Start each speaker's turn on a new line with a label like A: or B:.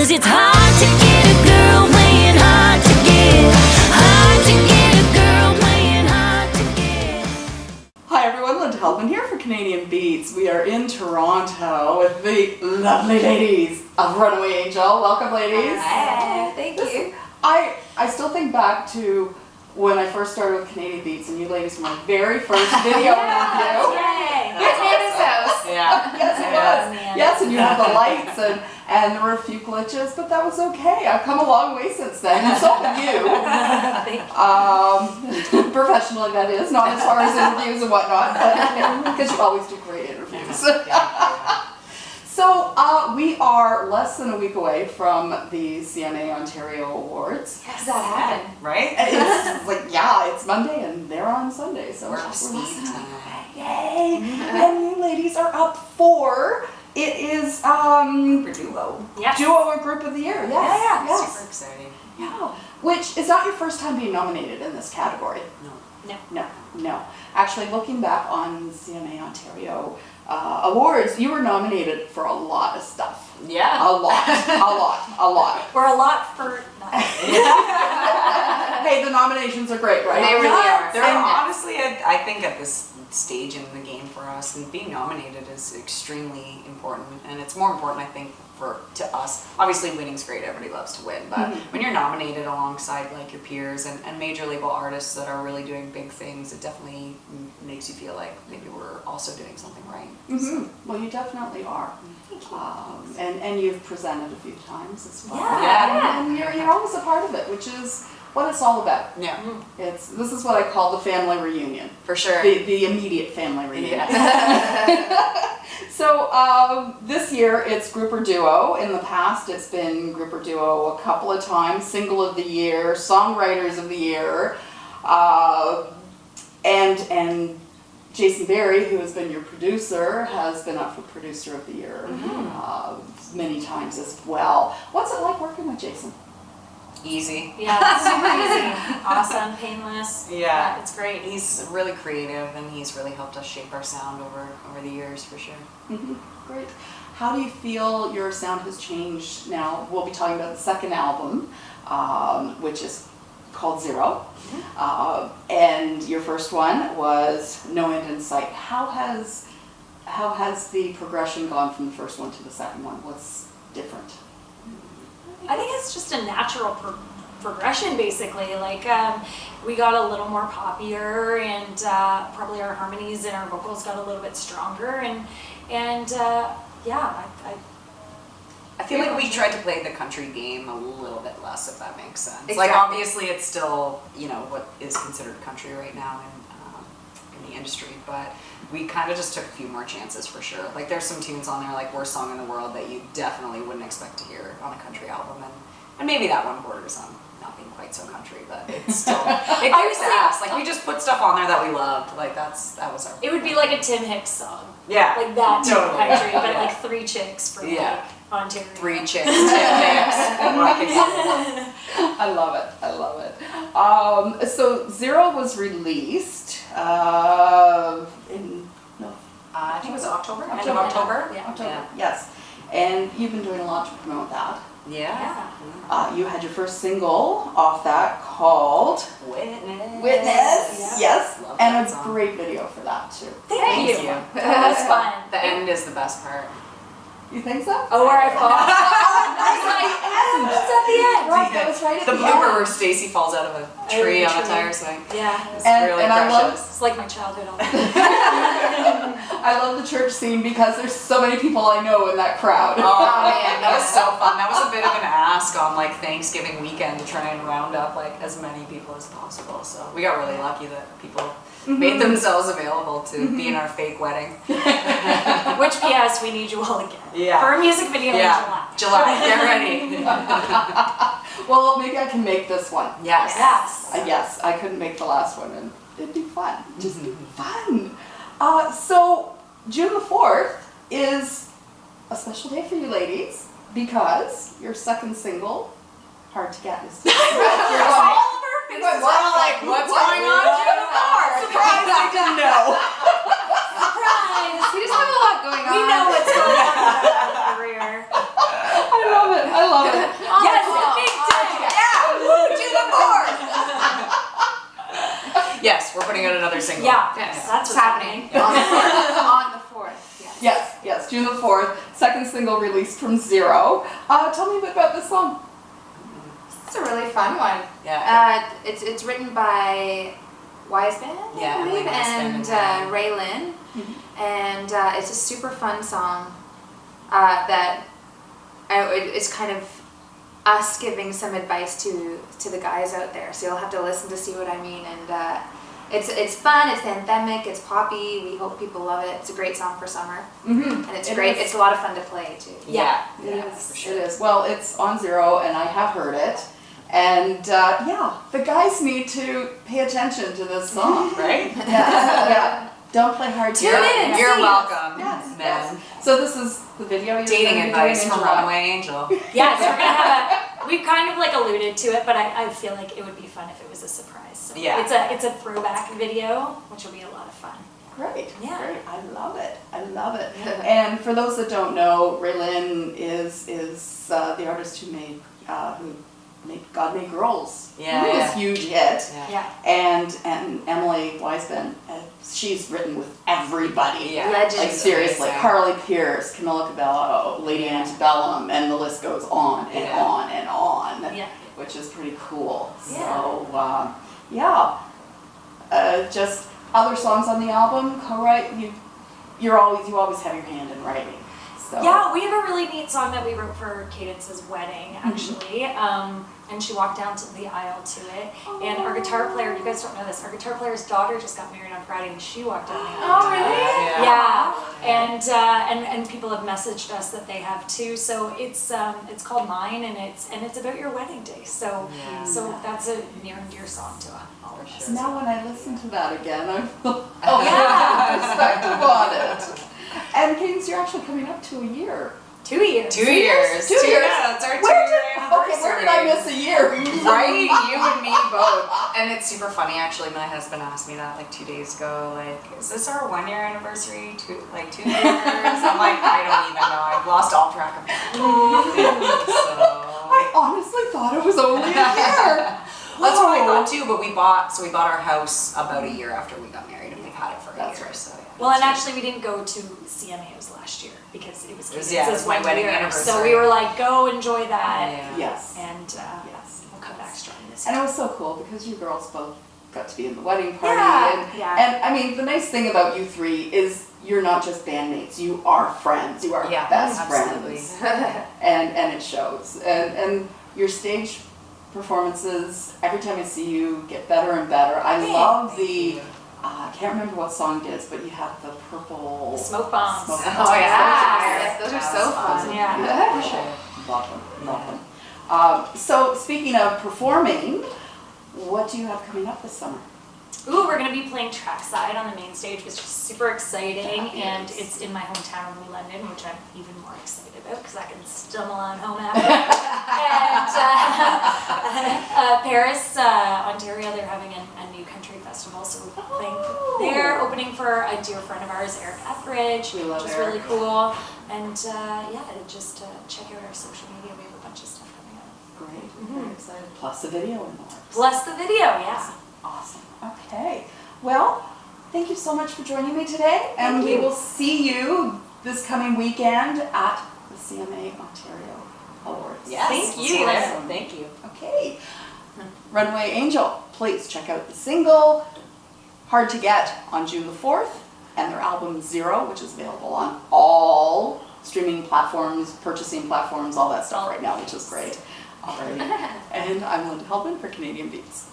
A: 'cause it's hard to get a girl playing hard to get. Hard to get a girl playing hard to get.
B: Hi everyone, Linda Halpin here for Canadian Beats. We are in Toronto with the lovely ladies of Runaway Angel. Welcome, ladies.
C: Hi, thank you.
B: I still think back to when I first started with Canadian Beats, and you ladies were my very first video interview.
C: Yay! Here's Nana's house.
B: Yeah. Yes, it was. Yes, and you have the lights, and there were a few glitches, but that was okay. I've come a long way since then, and so have you.
C: Thank you.
B: Professionally, that is, not as far as interviews and whatnot, but because you always do great interviews. So we are less than a week away from the CMAOntario Awards.
C: Yes, that happened.
D: Right?
B: It's like, yeah, it's Monday and they're on Sunday, so we're less than a week away. Yay! And you ladies are up for, it is
D: For duo.
C: Yes.
B: Duo or Group of the Year. Yes. Yes.
D: Super exciting.
B: Yeah. Which is not your first time being nominated in this category. No. Actually, looking back on CMAOntario Awards, you were nominated for a lot of stuff.
D: Yeah.
B: A lot.
C: We're a lot for nothing.
B: Hey, the nominations are great, right?
C: They really are.
D: They're honestly, I think at this stage in the game for us, and being nominated is extremely important, and it's more important, I think, to us. Obviously, winning's great; everybody loves to win, but when you're nominated alongside like your peers and major label artists that are really doing big things, it definitely makes you feel like maybe we're also doing something right. So.
B: Well, you definitely are.
C: Thank you.
B: And you've presented a few times as well.
C: Yeah.
B: And you're always a part of it, which is what it's all about.
D: Yeah,
B: This is what I call the family reunion.
D: for sure.
B: The immediate family reunion.
D: Yeah.
B: So this year it's group or duo. In the past it's been group or duo a couple of times. Single of the year, songwriters of the year, and Jason Berry, who has been your producer, has been up for producer of the year many times as well. What's it like working with Jason?
D: Easy.
C: Yeah, it's super easy. Awesome, painless.
D: Yeah,
C: it's great.
D: He's really creative, and he's really helped us shape our sound over the years, for sure.
B: Great. How do you feel your sound has changed now? We'll be talking about the second album, which is called Zero, and your first one was No End in Sight. How has the progression gone from the first one to the second one? What's different?
C: I think it's just a natural progression, basically. Like, we got a little more poppier, and probably our harmonies and our vocals got a little bit stronger, and yeah,
D: I feel like we tried to play the country game a little bit less, if that makes sense.
C: Exactly.
D: Like, obviously it's still, what is considered country right now in the industry, but we kind of just took a few more chances, for sure. Like, there's some tunes on there, like Worst Song in the World, that you definitely wouldn't expect to hear on a country album, and maybe that one borders on not being quite so country, but it's still, it kicks ass. Like, we just put stuff on there that we loved. Like, that was our...
C: it would be like a Tim Hicks song.
D: Yeah.
C: Like that type of
D: Totally.
C: country, but
D: Yeah.
C: like 3 chicks from
D: Yeah.
C: like Ontario.
D: 3 chicks, 10 dicks.
B: I love it. So Zero was released in
D: I think it was October. End of
B: October.
D: October.
C: Yeah.
B: October. Yes, and you've been doing a lot to promote that.
D: Yeah.
B: You had your first single off that called
D: Witness.
B: Witness. Yes,
D: Love
B: and
D: that
B: a
D: song.
B: great video for that too.
C: Thank you.
D: you.
C: That was fun.
D: The end is the best part.
B: You think so?
C: Oh, where I fall. It's at the end.
B: Right, that was right at
D: The
B: the
D: blooper
B: end.
D: where Stacy falls out of a tree on a tire swing.
C: Yeah.
D: It's
B: And-
D: really
B: and I love-
D: precious.
C: It's like my childhood all the time.
B: I love the church scene because there's so many people I know in that crowd.
D: Oh man, that was so fun. That was a bit of an ask on like Thanksgiving weekend to try and round up like as many people as possible. So we got really lucky that people made themselves available to be in our fake wedding.
C: Which, P.S., we need you all again.
D: Yeah.
C: For a music video in
D: July. Get ready.
B: Well, maybe I can make this one.
D: Yes.
C: Yes.
B: Yes, I couldn't make the last one, and it'd be fun. Just be fun. So June the 4th is a special day for you ladies because your second single, Hard to Get, is
D: All of our faces were all like, what's going on? June the 4th? Surprise, I didn't know.
C: Surprise!
E: We just have a lot going on.
C: We know what's going on in our career.
B: I love it.
D: single.
C: Yeah,
E: Yes.
C: that's
E: It's
C: what's
E: happening.
C: happening.
E: On the 4th. Yes.
B: Yes, June the 4th, second single released from Zero. Tell me a bit about this song.
E: It's a really fun one.
D: Yeah.
E: It's written by Weisband,
D: Yeah,
E: I believe,
D: Emily Weisband
E: and
D: and
E: RaeLynn. And it's a super fun song it's kind of us giving some advice to the guys out there. So you'll have to listen to see what I mean. And it's fun, it's anthemic, it's poppy. We hope people love it. It's a great song for summer.
B: Mm-hmm.
E: And it's great. It's a lot of fun to play too.
D: Yeah.
B: It is.
D: for sure.
B: It is. Well, it's on Zero, and I have heard it. And the guys need to pay attention to this song, right? Yeah. Don't play hard to
E: Tune
B: get.
E: in and
D: You're
E: see.
D: welcome,
B: Yes,
D: man.
B: yes. So this is the video you're
D: Dating
B: gonna be
D: advice
B: doing in
D: from
B: July.
D: Runaway Angel.
C: Yeah, so we're gonna have we've kind of like alluded to it, but I feel like it would be fun if it was a surprise. So
D: Yeah.
C: it's a throwback video, which will be a lot of fun.
B: Great.
C: Yeah.
B: Great. I love it. I love it. And for those that don't know, RaeLynn is the artist who made God Made Girls.
D: Yeah,
B: It was
D: yeah.
B: a huge hit.
C: Yeah.
B: And Emily Weisband, she's written with everybody.
D: Yeah.
E: Legends.
B: Like seriously,
D: Amazing.
B: Carly Pearce, Camila Cabello, Lady Antebellum, and the list goes on and
D: Yeah.
B: on and on.
C: Yeah.
B: Which is pretty cool.
C: Yeah.
B: So just other songs on the album, co-write. You always have your hand in writing. So
C: Yeah, we have a really neat song that we wrote for Cadence's wedding, actually. And she walked down to the aisle to it. And our guitar player, you guys don't know this, our guitar player's daughter just got married on Friday, and she walked down the aisle.
E: Oh, really?
C: Yeah, and people have messaged us that they have too. So it's called Mine, and it's about your wedding day. So
D: Yeah.
C: so that's a near and dear song to all of us.
B: So now when I listen to that again, I feel
C: Yeah.
B: perspective on it. And Cadence, you're actually coming up to a year.
C: 2 years.
D: 2 years.
B: 2 years.
D: That's our 2
B: Where
D: year
B: did
D: anniversary.
B: where did I miss a year?
D: Right, you and me both. And it's super funny actually. My husband asked me that like 2 days ago. Like, is this our 1 year anniversary? 2 years? I'm like, I don't even know. I've lost all track of time.
B: I honestly thought it was only a year.
D: That's what I
B: Whoa.
D: thought too. But we bought our house about a year after we got married, and we've had it for a
B: That's
D: year.
B: right.
D: So yeah.
C: Well, and actually, we didn't go to CMAOs last year because it was
D: It was
C: Cadence's
D: my
C: 1
D: wedding
C: year.
D: anniversary.
C: So we were like, go enjoy that.
D: Yeah.
B: Yes.
C: And
B: Yes.
C: we'll come back strong this
B: And
C: year.
B: it was so cool because you girls both got to be in the wedding party.
C: Yeah,
B: And I mean, the nice thing about you three is you're not just bandmates. You are friends. You are
D: Yeah,
B: best
D: absolutely.
B: friends. and it shows. And your stage performances, every time I see you, get better and better. I love the, I can't remember what song it is, but you have the purple...
C: Smoke bombs.
B: Smoke
D: Oh,
B: bombs.
E: Yes, those are so fun.
C: Yeah.
B: For sure. Love them. Love them. So speaking of performing, what do you have coming up this summer?
C: Ooh, we're going to be playing Trackside on the main stage, which is super exciting,
B: Yes.
C: and it's in my hometown of New London, which I'm even more excited about because I can stumble on home after. And Pearce, Ontario, they're having a new country festival, so we're playing there, opening for a dear friend of ours, Eric Etheridge,
B: We love
C: which is
B: Eric.
C: really cool. And just check out our social media. We have a bunch of stuff coming up.
B: Great. Very excited. Plus the video in the works.
C: Plus the video, yeah.
B: Awesome. Okay. Well, thank you so much for joining me today. And
C: Thank
B: we
C: you.
B: will see you this coming weekend at the CMAOntario Awards.
D: Yes.
C: Thank you.
D: See you there.
B: Awesome.
D: Thank you.
B: Okay. Runaway Angel, please check out the single, Hard to Get, on June the 4th, and their album Zero, which is available on all streaming platforms, purchasing platforms, all that stuff right now, which is great. Alrighty. And I'm Linda Helbin for Canadian Beats.